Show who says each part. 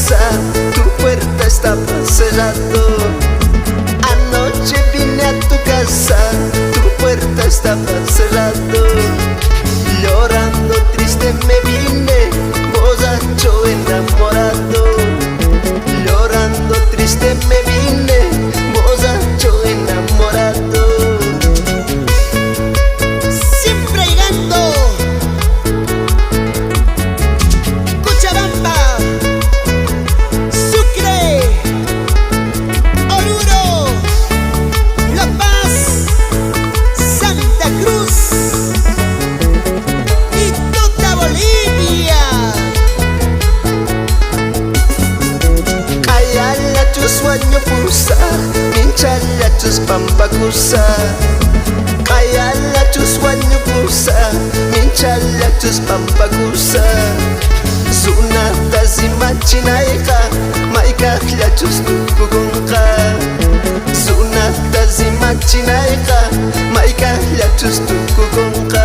Speaker 1: pulsa, tu puerta estaba cerrado. Anoche vine a tu casa, tu puerta estaba cerrado. Llorando triste me vine, borracho enamorado. Llorando triste me vine, borracho enamorado.
Speaker 2: Siempre llegando Cochabamba, Sucre, Oruro, La Paz, Santa Cruz y toda Bolivia.
Speaker 1: Kayala chus sueño pulsa, minchala chus pampacusa. Kayala chus sueño pulsa, minchala chus pampacusa. Sunata zimachinaika, maika chus tukugunka. Sunata zimachinaika, maika chus tukugunka.